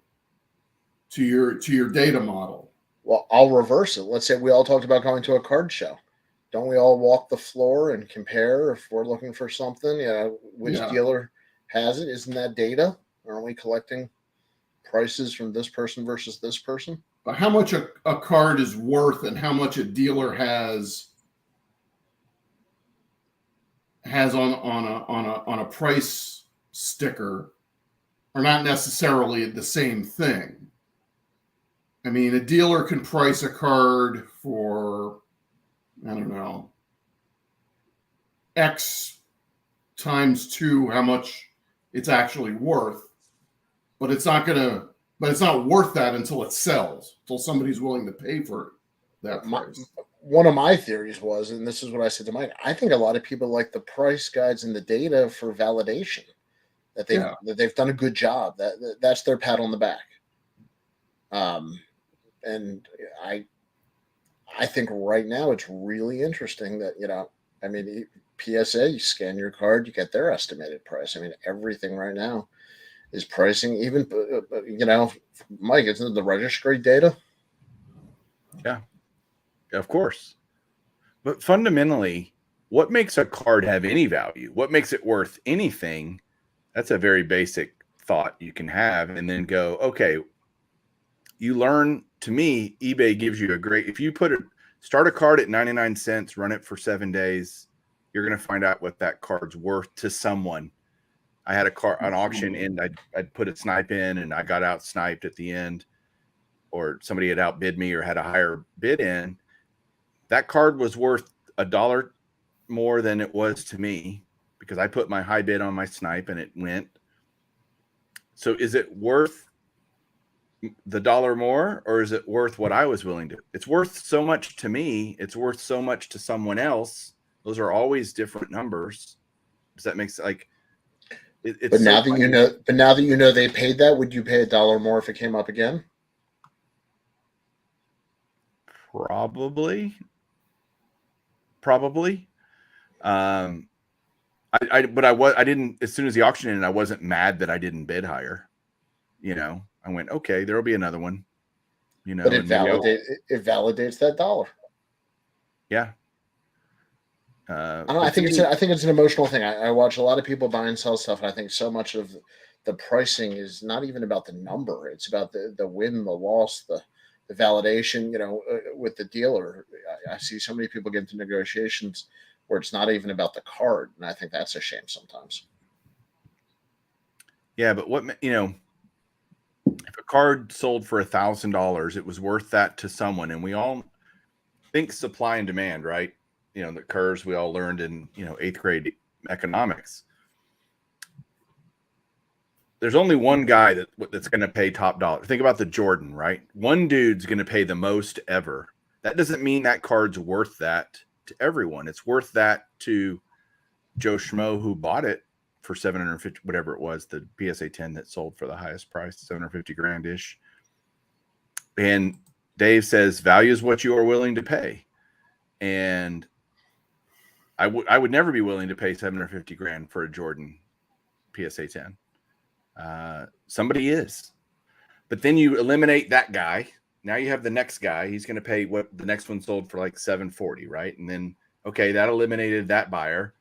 to your data model? Well, I'll reverse it. Let's say we all talked about going to a card show. Don't we all walk the floor and compare if we're looking for something? Which dealer has it? Isn't that data? Aren't we collecting prices from this person versus this person? But how much a card is worth and how much a dealer has on a price sticker are not necessarily the same thing. I mean, a dealer can price a card for, I don't know, X times 2, how much it's actually worth, but it's not worth that until it sells, until somebody's willing to pay for that price. One of my theories was, and this is what I said to Mike, I think a lot of people like the price guides and the data for validation, that they've done a good job. That's their pat on the back. And I think right now it's really interesting that, I mean, PSA, you scan your card, you get their estimated price. I mean, everything right now is pricing, even, Mike, isn't it the registry data? Yeah, of course. But fundamentally, what makes a card have any value? What makes it worth anything? That's a very basic thought you can have, and then go, okay, you learn. To me, eBay gives you if you start a card at 99 cents, run it for 7 days, you're going to find out what that card's worth to someone. I had an auction, and I'd put a snipe in, and I got out sniped at the end, or somebody had outbid me or had a higher bid in. That card was worth $1 more than it was to me because I put my high bid on my snipe and it went. So is it worth the $1 more, or is it worth what I was willing to? It's worth so much to me. It's worth so much to someone else. Those are always different numbers. Does that make sense? Like, it's but now that you know they paid that, would you pay $1 more if it came up again? Probably. I didn't, as soon as the auction ended, I wasn't mad that I didn't bid higher. I went, okay, there'll be another one. But it validates that $1. Yeah. I think it's an emotional thing. I watch a lot of people buy and sell stuff, and I think so much of the pricing is not even about the number. It's about the win, the loss, the validation, with the dealer. I see so many people get into negotiations where it's not even about the card, and I think that's a shame sometimes. Yeah, but if a card sold for $1,000, it was worth that to someone, and we all think supply and demand, right? The curves we all learned in 8th grade economics. There's only one guy that's going to pay top dollar. Think about the Jordan, right? One dude's going to pay the most ever. That doesn't mean that card's worth that to everyone. It's worth that to Joe Schmo who bought it for $750, whatever it was, the PSA 10 that sold for the highest price, $750 grand-ish. And Dave says, value is what you are willing to pay. And I would never be willing to pay $750 grand for a Jordan PSA 10. Somebody is. But then you eliminate that guy. Now you have the next guy. He's going to pay what the next one sold for, like $740, right? And then, okay, that eliminated that buyer.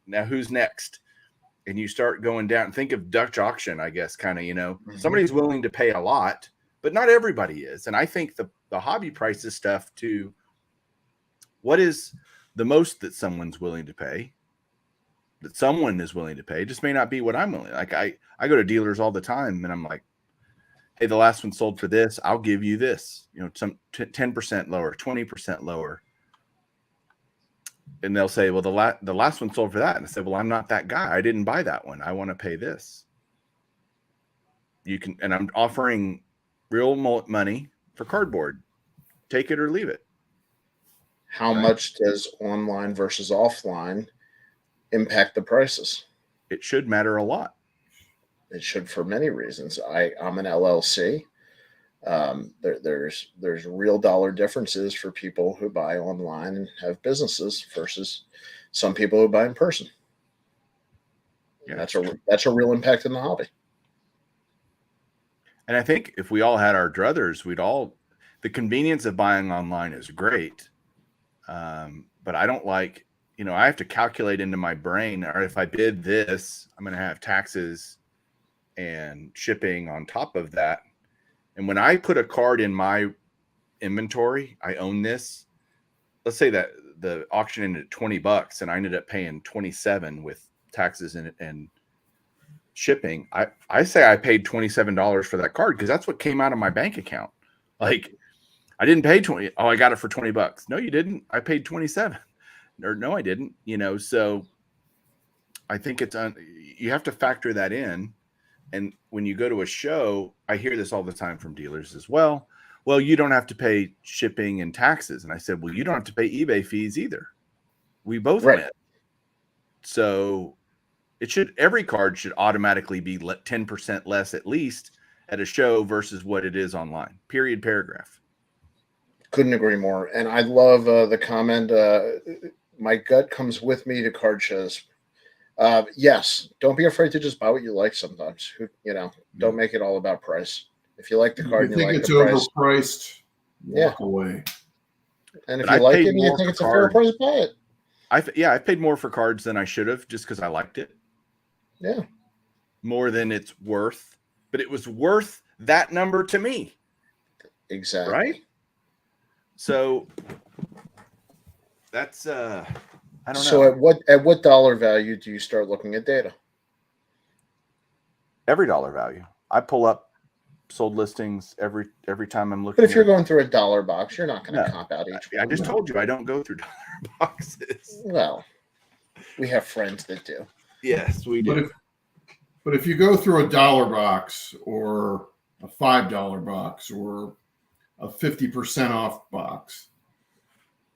Now who's next? And you start going down. Think of Dutch auction, I guess, kind of, Mm-hmm. Somebody's willing to pay a lot, but not everybody is. And I think the hobby prices stuff too. What is the most that someone's willing to pay? That someone is willing to pay just may not be what I'm willing. Like I go to dealers all the time, and I'm like, hey, the last one sold for this. I'll give you this. Some 10% lower, 20% lower. And they'll say, well, the last one sold for that. And I said, well, I'm not that guy. I didn't buy that one. I want to pay this. And I'm offering real money for cardboard. Take it or leave it. How much does online versus offline impact the prices? It should matter a lot. It should for many reasons. I'm an LLC. There's real dollar differences for people who buy online and have businesses versus some people who buy in person. Yeah, that's a real impact in the hobby. And I think if we all had our druthers, the convenience of buying online is great. But I don't like, I have to calculate into my brain, or if I bid this, I'm going to have taxes and shipping on top of that. And when I put a card in my inventory, I own this. Let's say that the auction ended at $20 and I ended up paying $27 with taxes and shipping. I say I paid $27 for that card because that's what came out of my bank account. Like, I didn't pay 20. Oh, I got it for $20. No, you didn't. I paid 27. Or no, I didn't. So I think you have to factor that in. And when you go to a show, I hear this all the time from dealers as well. Well, you don't have to pay shipping and taxes. And I said, well, you don't have to pay eBay fees either. We both Right. win. So every card should automatically be 10% less at least at a show versus what it is online. Period, paragraph. Couldn't agree more. And I love the comment, my gut comes with me to card shows. Yes, don't be afraid to just buy what you like sometimes. Don't make it all about price. If you like the card If and you you think like it's the price, overpriced, walk away. and if But you like it and you think it's a fair price, buy it. I paid more for cards than I should have just because I liked it. Yeah. More than it's worth. But it was worth that number to me. Exactly. Right? So that's I don't know. So at what dollar value do you start looking at data? Every dollar value. I pull up sold listings every time I'm looking. But if you're going through a dollar box, you're not going to comp out each one. I just told you I don't go through dollar boxes. Well, we have friends that do. Yes, we do. But if you go through a dollar box or a $5 box or a 50% off box,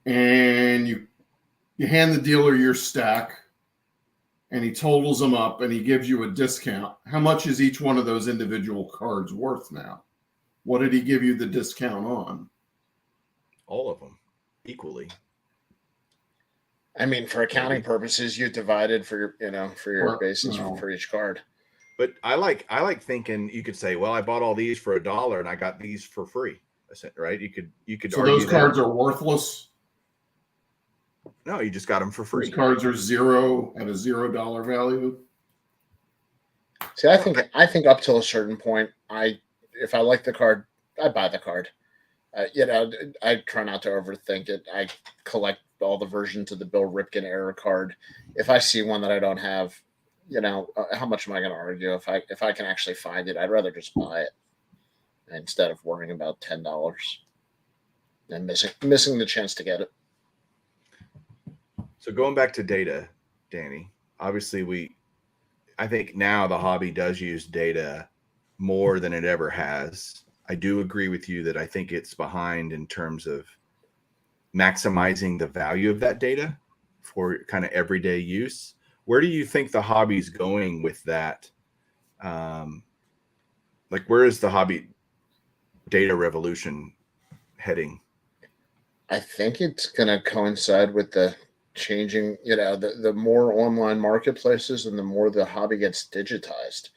and you hand the dealer your stack and he totals them up and he gives you a discount, how much is each one of those individual cards worth now? What did he give you the discount on? All of them equally. I mean, for accounting purposes, you divided for your basis for each card. But I like thinking you could say, well, I bought all these for $1 and I got these for free. Right? You could. So those cards are worthless. No, you just got them for free. Those cards are zero at a $0 value. See, I think up till a certain point, if I like the card, I buy the card. I try not to overthink it. I collect all the versions of the Bill Ripken era card. If I see one that I don't have, how much am I going to argue? If I can actually find it, I'd rather just buy it instead of worrying about $10 and missing the chance to get it. So going back to data, Danny, obviously I think now the hobby does use data more than it ever has. I do agree with you that I think it's behind in terms of maximizing the value of that data for kind of everyday use. Where do you think the hobby's going with that? Where is the hobby data revolution heading? I think it's going to coincide with the changing, the more online marketplaces and the more the hobby gets digitized.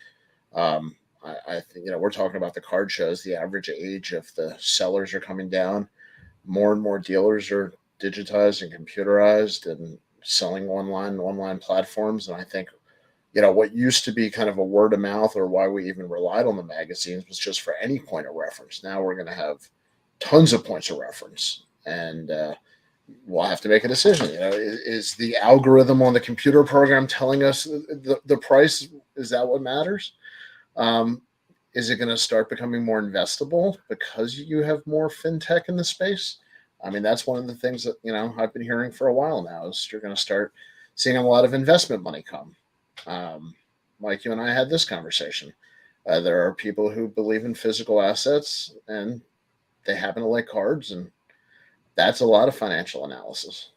I think, we're talking about the card shows, the average age of the sellers are coming down. More and more dealers are digitized and computerized and selling online platforms. And I think, what used to be kind of a word of mouth or why we even relied on the magazines was just for any point of reference. Now we're going to have tons of points of reference, and we'll have to make a decision. Is the algorithm on the computer program telling us the price? Is that what matters? Is it going to start becoming more investable because you have more fintech in the space? I mean, that's one of the things that, I've been hearing for a while now is you're going to start seeing a lot of investment money come. Like you and I had this conversation. There are people who believe in physical assets and they happen to like cards, and that's a lot of financial analysis.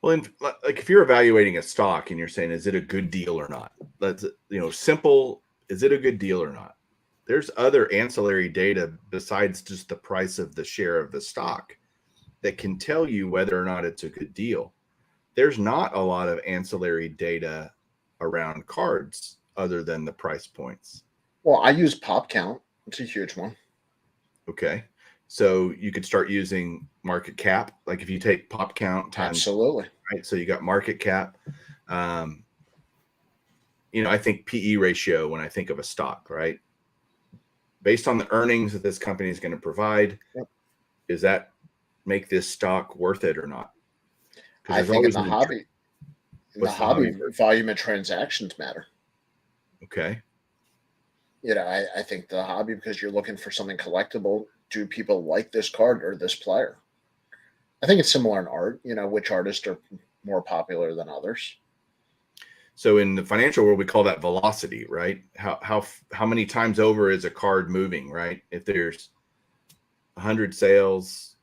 Well, if you're evaluating a stock and you're saying, is it a good deal or not? That's, simple. Is it a good deal or not? There's other ancillary data besides just the price of the share of the stock that can tell you whether or not it's a good deal. There's not a lot of ancillary data around cards other than the price points. Well, I use pop count. It's a huge one. Okay. So you could start using market cap. Like if you take pop count times. Absolutely. Right. So you got market cap. I think PE ratio when I think of a stock, right? Based on the earnings that this company is going to provide, does that make this stock worth it or not? I think in the hobby, volume of transactions matter. Okay. I think the hobby, because you're looking for something collectible, do people like this card or this player? I think it's similar in art, which artists are more popular than others. So in the financial world, we call that velocity, right? How many times over is a card moving, right? If there's 100 sales,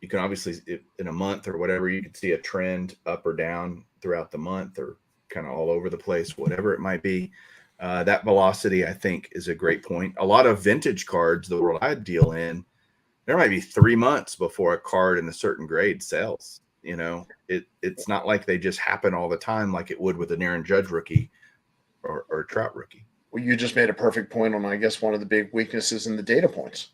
you can obviously, in a month or whatever, you can see a trend up or down throughout the month, or kind of all over the place, whatever it might be. That velocity, I think, is a great point. A lot of vintage cards, the world I deal in, there might be 3 months before a card in a certain grade sells. You know, it's not like they just happen all the time like it would with an Aaron Judge rookie or a Trout rookie. Well, you just made a perfect point on, I guess, one of the big weaknesses in the data points.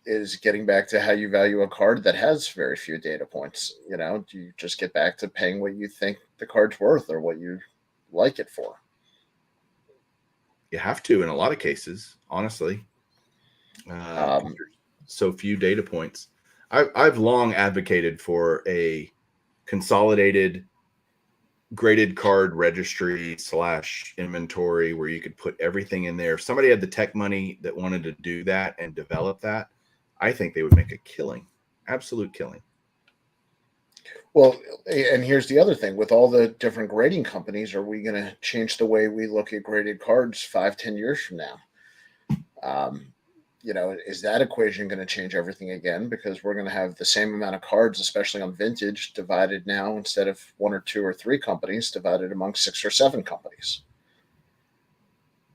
Is getting back to how you value a card that has very few data points. You know, do you just get back to paying what you think the card's worth or what you like it for? You have to in a lot of cases, honestly. So few data points. I've long advocated for a consolidated graded card registry / inventory where you could put everything in there. If somebody had the tech money that wanted to do that and develop that, I think they would make a killing, absolute killing. Well, and here's the other thing. With all the different grading companies, are we going to change the way we look at graded cards 5-10 years from now? You know, is that equation going to change everything again? Because we're going to have the same amount of cards, especially on vintage, divided now instead of 1 or 2 or 3 companies, divided among 6 or 7 companies.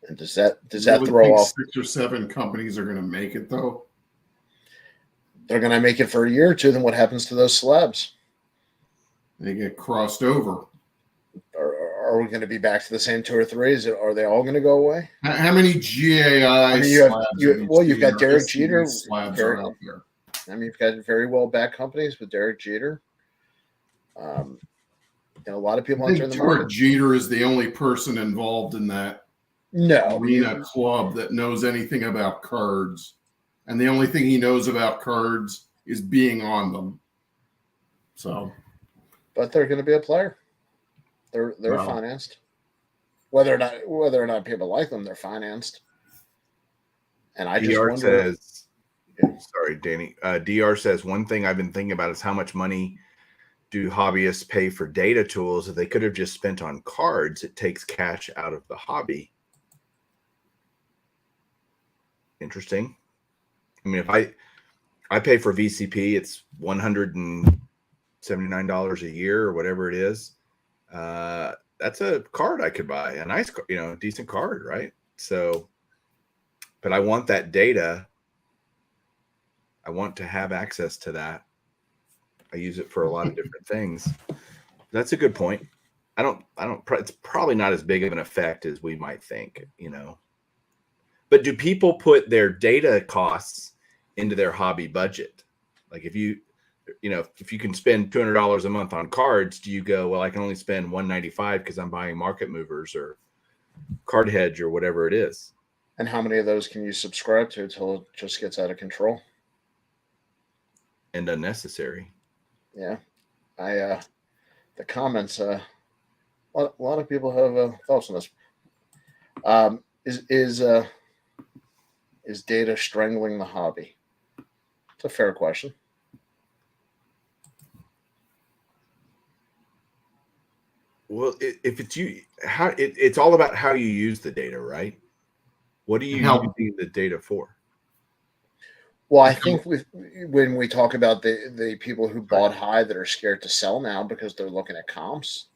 And does that throw off? 6 or 7 companies are going to make it, though. They're going to make it for a year or 2. Then what happens to those slabs? They get crossed over. Are we going to be back to the same 2 or 3? Are they all going to go away? How many GAI you've got Derek Jeter. Slabs are out there. I mean, you've got very well backed companies with Derek Jeter. A lot of people entering the market. Derek Jeter is the only person involved in that arena club that knows anything about cards, and the only thing he knows about cards is being on them. So, but they're going to be a player. They're financed. Whether or not people like them, they're financed. And I just wonder. Sorry, Danny. DR says one thing I've been thinking about is how much money do hobbyists pay for data tools that they could have just spent on cards. It takes cash out of the hobby. Interesting. I mean, if I pay for VCP, it's $179 a year or whatever it is. That's a card I could buy, a nice, decent card, right? So, but I want that data. I want to have access to that. I use it for a lot of different things. That's a good point. It's probably not as big of an effect as we might think, But do people put their data costs into their hobby budget? Like if you can spend $200 a month on cards, do you go, well, I can only spend $195 because I'm buying Market Movers or Card Hedge or whatever it is? And how many of those can you subscribe to until it just gets out of control and unnecessary? Yeah, the comments. A lot of people have thoughts on this. Is data strangling the hobby? It's a fair question. Well, if it's it's all about how you use the data, right? What are you using the data for? Well, I think when we talk about the people who bought high that are scared to sell now because they're looking at comps,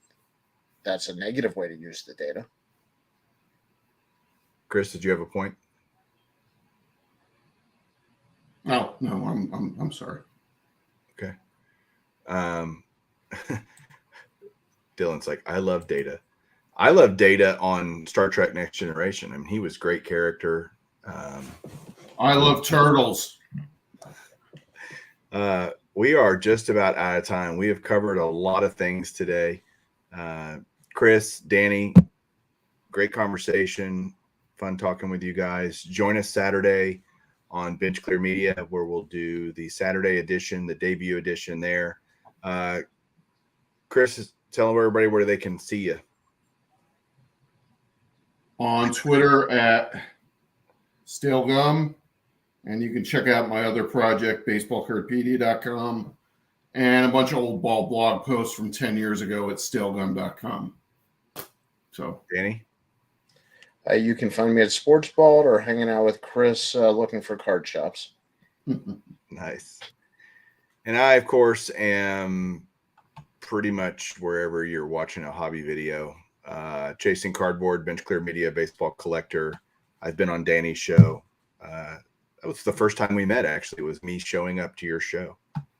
that's a negative way to use the data. Chris, did you have a point? No, I'm sorry. Okay. Dylan's like, I love data. I love data on Star Trek Next Generation. I mean, he was a great character. I love turtles. We are just about out of time. We have covered a lot of things today. Chris, Danny, great conversation. Fun talking with you guys. Join us Saturday on Bench Clear Media, where we'll do the Saturday edition, the debut edition there. Chris, tell everybody where they can see you. On Twitter at Stale Gum. And you can check out my other project, baseballcardpedia.com, and a bunch of old ball blog posts from 10 years ago at stalegum.com. So, Danny? You can find me at Sports Ball or hanging out with Chris looking for card shops. Nice. And I, of course, am pretty much wherever you're watching a hobby video. Chasing Cardboard, Bench Clear Media, Baseball Collector. I've been on Danny's show. That was the first time we met, actually. It was me showing up to your show.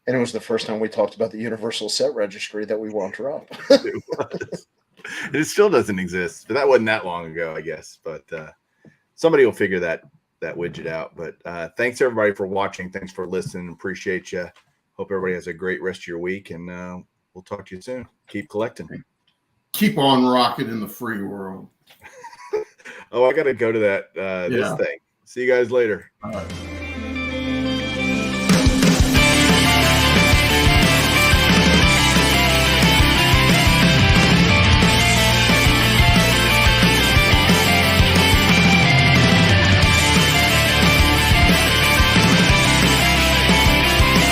And it was the first time we talked about the Universal Set Registry that we won't drop. It was. It still doesn't exist, but that wasn't that long ago, I guess. But somebody will figure that widget out. But thanks, everybody, for watching. Thanks for listening. Appreciate you. Hope everybody has a great rest of your week, and we'll talk to you soon. Keep collecting. keep on rocking in the free world. Oh, I got to go to that this thing. See you guys later. All right.